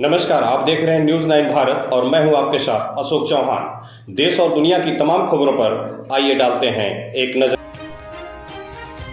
नमस्कार, आप देख रहे हैं न्यूज 9 भारत और मैं हूं आपके साथ अशोक चौहान। देश और दुनिया की तमाम खबरों पर आइए डालते हैं एक नजर।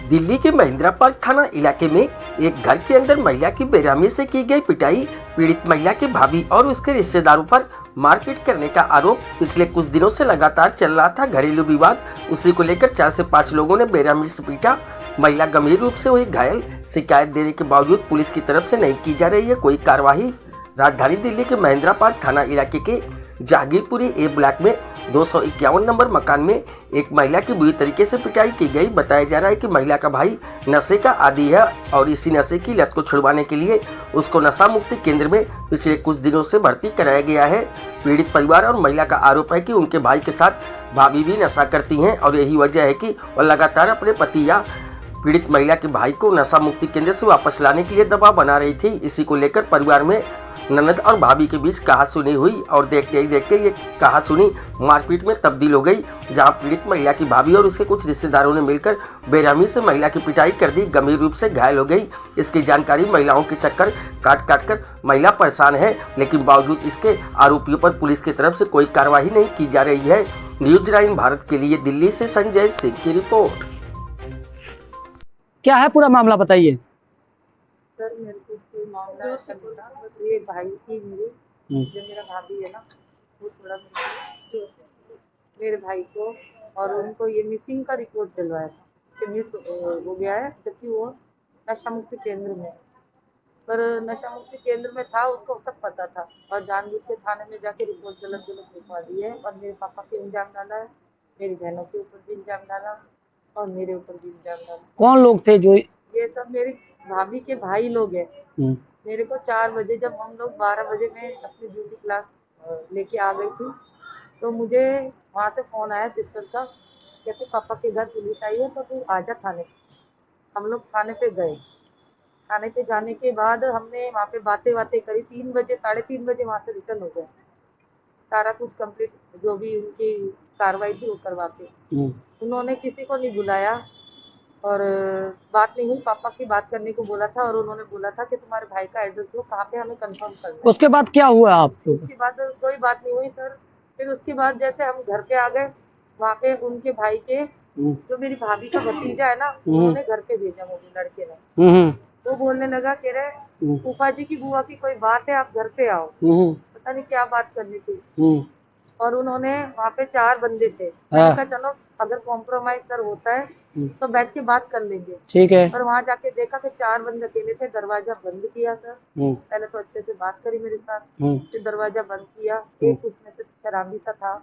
दिल्ली के महेंद्रा पार्क थाना इलाके में एक घर के अंदर महिला की बेरहमी से की गई पिटाई, पीड़ित महिला के भाभी और उसके रिश्तेदारों पर मारपीट करने का आरोप पिछले कुछ दिनों से लगातार चल रहा था। घरेलू विवाद, उसी को लेकर 4 से 5 लोगों ने बेरहमी से पीटा। महिला गंभीर रूप से हुई घायल। शिकायत देने के बावजूद पुलिस की तरफ से नहीं की जा रही है कोई कार्रवाई। राजधानी दिल्ली के महेंद्रा पार्क थाना इलाके के जहांगीरपुरी ए ब्लॉक में 251 नंबर मकान में एक महिला की बुरी तरीके से पिटाई की गई। बताया जा रहा है कि महिला का भाई नशे का आदी है और इसी नशे की लत को छुड़वाने के लिए उसको नशा मुक्ति केंद्र में पिछले कुछ दिनों से भर्ती कराया गया है। पीड़ित परिवार और महिला का आरोप है कि उनके भाई के साथ भाभी भी नशा करती हैं और यही वजह है कि वह लगातार अपने पति या पीड़ित महिला के भाई को नशा मुक्ति केंद्र से वापस लाने के लिए दबाव बना रही थी। इसी को लेकर परिवार में ननद और भाभी के बीच कहासुनी हुई और देखते ही देखते ये कहासुनी मारपीट में तब्दील हो गई, जहां पीड़ित महिला की भाभी और उसके कुछ रिश्तेदारों ने मिलकर बेरहमी से महिला की पिटाई कर दी। गंभीर रूप से घायल हो गई। इसकी जानकारी महिलाओं के चक्कर काट कर महिला परेशान है, लेकिन बावजूद इसके आरोपियों पर पुलिस की तरफ से कोई कार्रवाई नहीं की जा रही है। न्यूज 9 भारत के लिए दिल्ली से संजय सिंह की रिपोर्ट। क्या है पूरा मामला बताइए। सर मेरे को कोई मामला ऐसा नहीं था, बस ये भाई की मेरे जो मेरा भाभी है ना, वो थोड़ा मेरे भाई को और उनको ये मिसिंग का रिपोर्ट दिलवाया था कि मिस हो गया है, जबकि वो नशा मुक्ति केंद्र में, पर नशा मुक्ति केंद्र में था, उसको सब पता था और जानबूझ के थाने में जाके रिपोर्ट गलत लिखवा दी है और मेरे पापा पे इल्जाम डाला है, मेरी बहनों के ऊपर भी इल्जाम डाला और मेरे ऊपर भी इल्जाम डाला। कौन लोग थे जो? ये सब मेरी भाभी के भाई लोग हैं। मेरे को 4 बजे, जब हम लोग 12 बजे में अपनी ब्यूटी क्लास लेके आ गई थी, तो मुझे वहाँ से फोन आया सिस्टर का, कहते पापा के घर पुलिस आई है तो तू आजा थाने। हम लोग थाने पे गए। थाने पे जाने के बाद हमने वहाँ पे बातें करी। 3 बजे 3:30 बजे वहाँ से रिटर्न हो गए। सारा कुछ कंप्लीट, जो भी उनकी कार्रवाई थी वो करवा के। उन्होंने किसी को नहीं बुलाया और बात नहीं हुई। पापा की बात करने को बोला था और उन्होंने बोला था कि तुम्हारे भाई का एड्रेस दो, कहाँ पे, हमें कंफर्म करना है। उसके बाद क्या हुआ आपको? उसके बाद कोई बात नहीं हुई सर। फिर उसके बाद जैसे हम घर पे आ गए, वहाँ पे उनके भाई के, जो मेरी भाभी का भतीजा है ना, उन्होंने घर पे भेजा मुझे, लड़के ने। वो बोलने लगा, कह रहे फूफा जी की बुआ की कोई बात है, आप घर पे आओ। पता नहीं क्या बात करनी थी। और उन्होंने वहाँ पे 4 बंदे थे। मैंने कहा चलो अगर कॉम्प्रोमाइज सर होता है तो बैठ के बात कर लेंगे, ठीक है। पर वहाँ जाके देखा कि 4 बंदे अकेले थे। दरवाजा बंद किया सर। पहले तो अच्छे से बात करी मेरे साथ, फिर दरवाजा बंद किया। एक उसमें से शराबी सा था,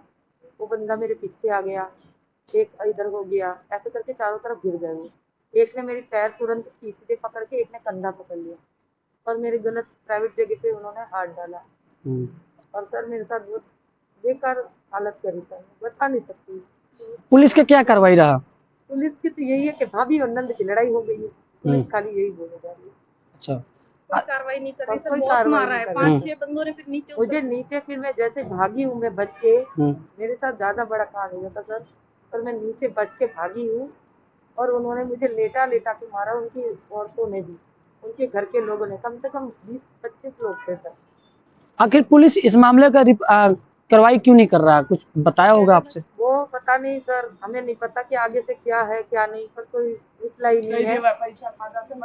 वो बंदा मेरे पीछे आ गया, एक इधर हो गया, ऐसे करके चारों तरफ घिर गए वो। एक ने मेरी पैर तुरंत खींच के पकड़ के, एक ने कंधा पकड़ लिया और मेरे गलत प्राइवेट जगह पे उन्होंने हाथ डाला। और सर मेरे साथ बहुत बेकार हालत करी सर, बता नहीं सकती। पुलिस के क्या कार्रवाई रहा? पुलिस की तो यही है कि भाभी और नंद की लड़ाई हो गई है। पुलिस खाली यही बोले जा रही है। अच्छा, कोई कार्रवाई नहीं कर रही सर, कोई बहुत कार्रवाई मारा है। नहीं 5-6 बंदों ने फिर नीचे मुझे नीचे, फिर मैं जैसे भागी हूँ, मैं बच के, मेरे साथ ज्यादा बड़ा कांड हुआ था सर, पर मैं नीचे बच के भागी हूँ और उन्होंने मुझे लेटा लेटा के मारा। उनकी औरतों ने भी, उनके घर के लोगों ने, कम से कम 20-25 लोग थे सर। आखिर पुलिस इस मामले का कार्रवाई क्यों नहीं कर रहा है? कुछ बताया होगा आपसे? वो पता नहीं सर, हमें नहीं पता कि आगे से क्या है क्या नहीं, पर कोई रिप्लाई नहीं है,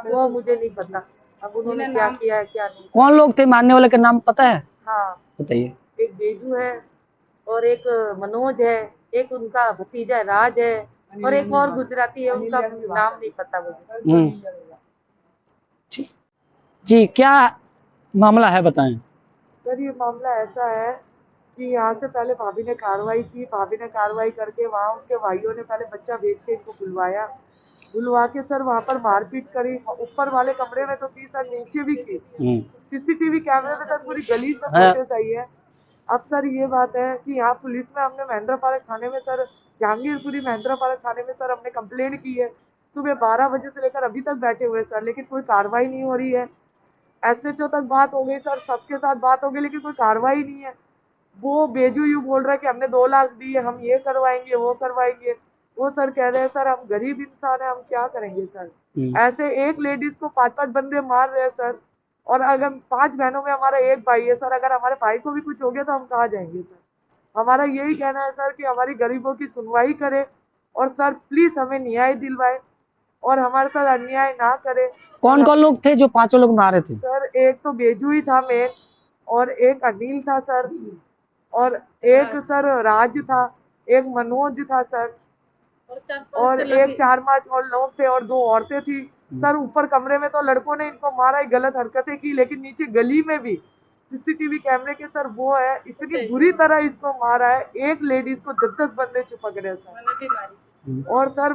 वो मुझे नहीं पता अब उन्होंने क्या किया है क्या नहीं। कौन लोग थे? मारने वाले का नाम पता है? हाँ बताइए। एक बेजू है और एक मनोज है, एक उनका भतीजा है राज है, और एक और गुजराती है, उनका नाम नहीं पता मुझे। जी, क्या मामला है बताएं। सर ये मामला ऐसा है कि यहाँ से पहले भाभी ने कार्रवाई की। भाभी ने कार्रवाई करके वहाँ उसके भाइयों ने पहले बच्चा भेज के इनको बुलवा के सर वहाँ पर मारपीट करी। ऊपर वाले कमरे में तो की सर, नीचे भी की। सीसीटीवी कैमरे में सर पूरी गली में फुटेज आई है। अब सर ये बात है कि यहाँ पुलिस में, हमने महेंद्रा पार्क थाने में सर, जहांगीरपुरी महेंद्रा पार्क थाने में सर हमने कंप्लेंट की है। सुबह 12 बजे से लेकर अभी तक बैठे हुए सर, लेकिन कोई कार्रवाई नहीं हो रही है। SHO तक बात हो गई सर, सबके साथ बात हो गई, लेकिन कोई कार्रवाई नहीं है। वो बेजू यूं बोल रहा है कि हमने 2 लाख दिए, हम ये करवाएंगे वो करवाएंगे। वो सर कह रहे हैं सर हम गरीब इंसान है, हम क्या करेंगे सर। ऐसे एक लेडीज को 5-5 बंदे मार रहे हैं सर। और अगर 5 बहनों में हमारा एक भाई है सर, अगर हमारे भाई को भी कुछ हो गया तो हम कहाँ जाएंगे सर। हमारा यही कहना है सर कि हमारी गरीबों की सुनवाई करे और सर प्लीज हमें न्याय दिलवाए और हमारे साथ अन्याय ना करे। कौन कौन लोग थे जो 5 लोग मारे थे? सर एक तो बेजू ही था मेन, और एक अनिल था सर, और एक सर राज था, एक मनोज था सर, और एक 4-5 और लोग थे और 2 औरतें थी सर। ऊपर कमरे में तो लड़कों ने इनको मारा है, गलत हरकतें की, लेकिन नीचे गली में भी सीसीटीवी कैमरे के सर वो है, इतनी बुरी तरह इसको मारा है। एक लेडीज को 10-10 बंदे चिपक रहे सर, और सर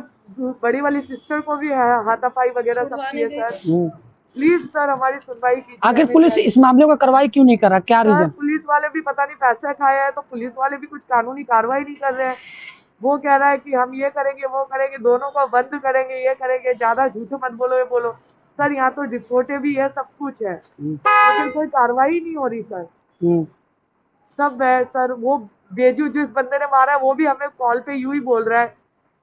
बड़ी वाली सिस्टर को भी हाथापाई वगैरह सब की है सर। प्लीज सर हमारी सुनवाई कीजिए। आखिर पुलिस इस मामले को कार्रवाई क्यों नहीं कर रहा, क्या रीजन? पुलिस वाले भी पता नहीं पैसा खाया है, तो पुलिस वाले भी कुछ कानूनी कार्रवाई नहीं कर रहे हैं। वो कह रहा है कि हम ये करेंगे वो करेंगे, दोनों को बंद करेंगे, ये करेंगे, ज्यादा झूठ मत बोलो ये बोलो। सर यहाँ तो रिपोर्टें भी है, सब कुछ है, लेकिन कोई कार्रवाई नहीं हो रही सर। सब है सर। वो बेजू जिस बंदे ने मारा है वो भी हमें कॉल पे यूं ही बोल रहा है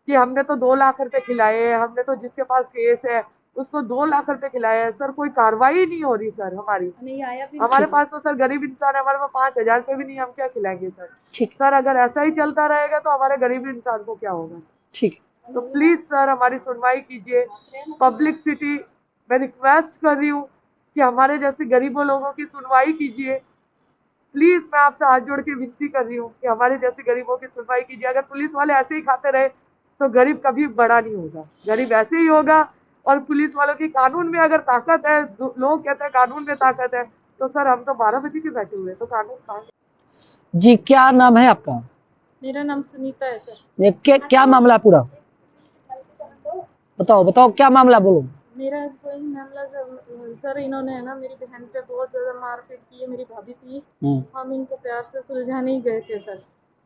कि हमने तो 2 लाख रुपए खिलाए हैं, हमने तो जिसके पास केस है उसको 2 लाख रुपए खिलाए हैं। सर कोई कार्रवाई नहीं हो रही सर हमारी। नहीं आया भी हमारे पास तो सर गरीब इंसान है, हमारे पास 5,000 रुपए भी नहीं, हम क्या खिलाएंगे सर। सर अगर ऐसा ही चलता रहेगा तो हमारे गरीब इंसान को क्या होगा। ठीक, तो प्लीज सर हमारी सुनवाई कीजिए। पब्लिक सिटी मैं रिक्वेस्ट कर रही हूँ कि हमारे जैसे गरीबों लोगों की सुनवाई कीजिए। प्लीज मैं आपसे हाथ जोड़ के विनती कर रही हूँ कि हमारे जैसे गरीबों की सुनवाई कीजिए। अगर पुलिस वाले ऐसे ही खाते रहे तो गरीब कभी बड़ा नहीं होगा, गरीब ऐसे ही होगा। और पुलिस वालों की कानून में अगर ताकत है, लोग कहते हैं कानून में ताकत है, तो सर हम तो 12 बजे के बैठे हुए, तो कानून कहाँ? जी क्या नाम है आपका? मेरा नाम सुनीता है सर। ये क्या मामला है पूरा? बताओ क्या मामला, बोलो। मेरा कोई मामला सर इन्होंने है ना मेरी बहन पे बहुत ज्यादा मारपीट की है। मेरी भाभी थी, हम इनको प्यार से सुलझाने ही गए थे सर।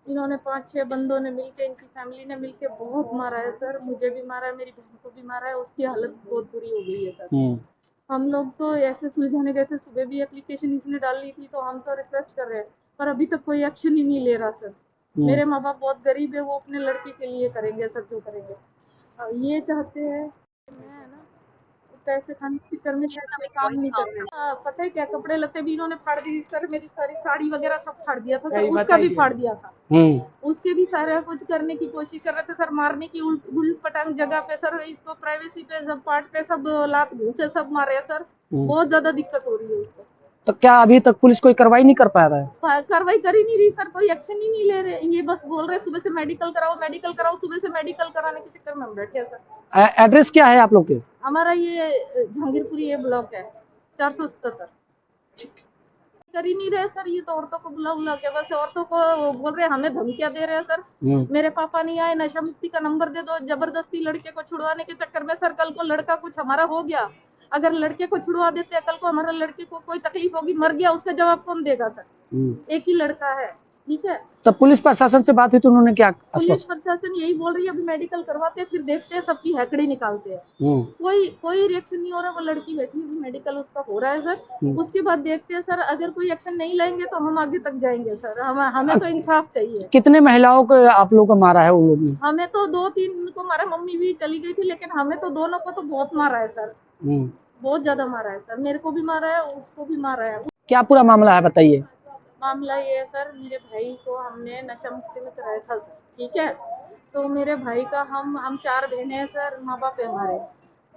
इन्होंने 5-6 बंदों ने मिलके, इनकी फैमिली ने मिलके बहुत मारा है सर। मुझे भी मारा है, मेरी बहन को भी मारा है, उसकी हालत बहुत बुरी हो गई है सर। हम लोग तो ऐसे सुलझाने गए थे, सुबह भी एप्लीकेशन इसने डाल ली थी, तो हम तो रिक्वेस्ट कर रहे हैं पर अभी तक कोई एक्शन ही नहीं ले रहा सर। मेरे माँ बाप बहुत गरीब है, वो अपने लड़के के लिए करेंगे सर जो करेंगे। ये चाहते हैं मैं है ना पैसे खाने के चक्कर में शायद ये काम नहीं कर रहे। पता है क्या, कपड़े लत्ते भी इन्होंने फाड़ दी सर, मेरी सारी साड़ी वगैरह सब फाड़ दिया था सर, उसका भी फाड़ दिया था। उसके भी सारा कुछ करने की कोशिश कर रहे थे सर, मारने की उल्ट पटांग जगह पे सर। इसको प्राइवेसी पे सब पार्ट पे सब लात घूंसे सब मारे सर। बहुत ज्यादा दिक्कत हो रही है उसको। तो क्या अभी तक पुलिस कोई कार्रवाई नहीं कर पा रहा है? कार्रवाई कर ही नहीं रही सर, कोई एक्शन ही नहीं ले रहे। ये बस बोल रहे सुबह से मेडिकल कराओ, सुबह से मेडिकल कराने के चक्कर में हम बैठे हैं सर। एड्रेस क्या है आप लोग के? हमारा ये जहांगीरपुरी ब्लॉक है 477। कर ही नहीं रहे सर, ये तो औरतों को बुला के बस औरतों को बोल रहे हैं, हमें धमकियां दे रहे हैं सर। मेरे पापा नहीं आए, नशा मुक्ति का नंबर दे दो, जबरदस्ती लड़के को छुड़वाने के चक्कर में सर। कल को लड़का कुछ हमारा हो गया, अगर लड़के को छुड़वा देते हैं, कल को हमारे लड़के को कोई तकलीफ होगी, मर गया, उसका जवाब कौन देगा सर। एक ही लड़का है, ठीक है। तो पुलिस प्रशासन से बात हुई तो उन्होंने क्या? पुलिस प्रशासन यही बोल रही है अभी मेडिकल करवाते हैं, फिर देखते हैं, सबकी हैकड़ी निकालते हैं। कोई रिएक्शन नहीं हो रहा। वो लड़की बैठी है, मेडिकल उसका हो रहा है सर, उसके बाद देखते हैं सर। अगर कोई एक्शन नहीं लेंगे तो हम आगे तक जाएंगे सर। हमें तो इंसाफ चाहिए। कितने महिलाओं को आप लोगों को मारा है उन लोगों ने? हमें तो 2-3 को मारा, मम्मी भी चली गई थी, लेकिन हमें तो दोनों को तो बहुत मारा है सर, बहुत ज्यादा मारा है सर। मेरे को भी मारा है, उसको भी मारा है। क्या पूरा मामला है बताइए? मामला ये है सर, मेरे भाई को हमने नशा मुक्ति में कराया था सर, ठीक है। तो मेरे भाई का हम 4 बहनें हैं सर, माँ बाप है हमारे।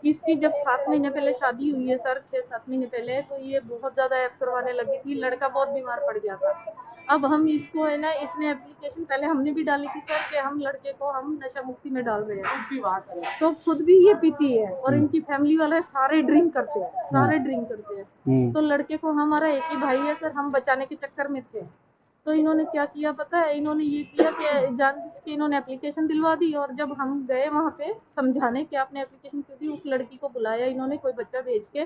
इसकी जब 7 महीने पहले शादी हुई है सर, 6-7 महीने पहले, तो ये बहुत ज्यादा ऐप करवाने लगी थी। लड़का बहुत बीमार पड़ गया था। अब हम इसको है ना, इसने एप्लीकेशन पहले हमने भी डाली थी सर कि हम लड़के को हम नशा मुक्ति में डाल रहे हैं। तो खुद भी ये पीती है और इनकी फैमिली वाले सारे ड्रिंक करते हैं, तो लड़के को हमारा एक ही भाई है सर, हम बचाने के चक्कर में थे। तो इन्होंने क्या किया पता है, इन्होंने ये किया कि जानबूझ के इन्होंने एप्लीकेशन दिलवा दी। और जब हम गए वहाँ पे समझाने कि आपने एप्लीकेशन क्यों दी, उस लड़की को बुलाया इन्होंने, कोई बच्चा भेज के।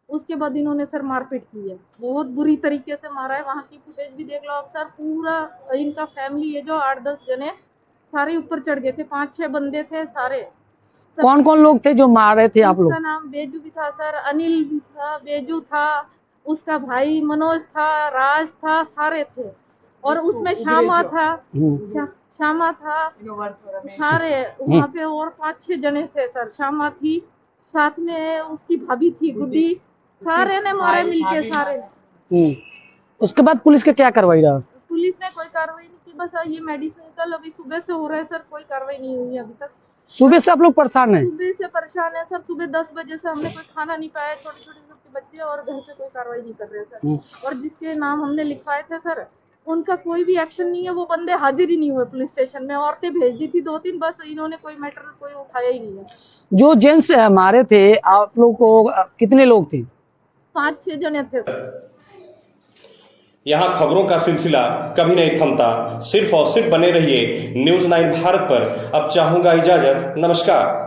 उसके बाद इन्होंने सर मारपीट की है, बहुत बुरी तरीके से मारा है। वहाँ की फुटेज भी देख लो आप सर। पूरा इनका फैमिली है जो 8-10 जने सारे ऊपर चढ़ गए थे, 5-6 बंदे थे सारे। कौन कौन लोग थे जो मार रहे थे आप लोग? उसका नाम बेजू भी था सर, अनिल भी था, बेजू था, उसका भाई मनोज था, राज था, सारे थे। और उसमें श्यामा था, सारे वहाँ पे और 5-6 जने थे सर। श्यामा थी, साथ में उसकी भाभी थी गुड्डी, सारे ने मारे मिलके, सारे ने। उसके बाद पुलिस का क्या कार्रवाई रहा? पुलिस ने कोई कार्रवाई नहीं की, बस ये मेडिसिन अभी सुबह से हो रहा है सर, कोई कार्रवाई नहीं हुई अभी तक। सुबह से आप लोग परेशान हैं? सुबह से परेशान है सर, सुबह 10 बजे से हमने कोई खाना नहीं पाया, छोटे छोटे सबके बच्चे, और घर पे कोई कार्रवाई नहीं कर रहे सर। और जिसके नाम हमने लिखवाए थे सर, उनका कोई भी एक्शन नहीं है, वो बंदे हाजिर ही नहीं हुए पुलिस स्टेशन में। औरतें भेज दी थी 2-3, बस इन्होंने कोई मैटर कोई उठाया ही नहीं है। जो जेंट्स मारे थे आप लोग को, कितने लोग थे? 5-6 जने थे सर। यहाँ खबरों का सिलसिला कभी नहीं थमता। सिर्फ और सिर्फ बने रहिए न्यूज़ 9 भारत पर। अब चाहूंगा इजाजत, नमस्कार।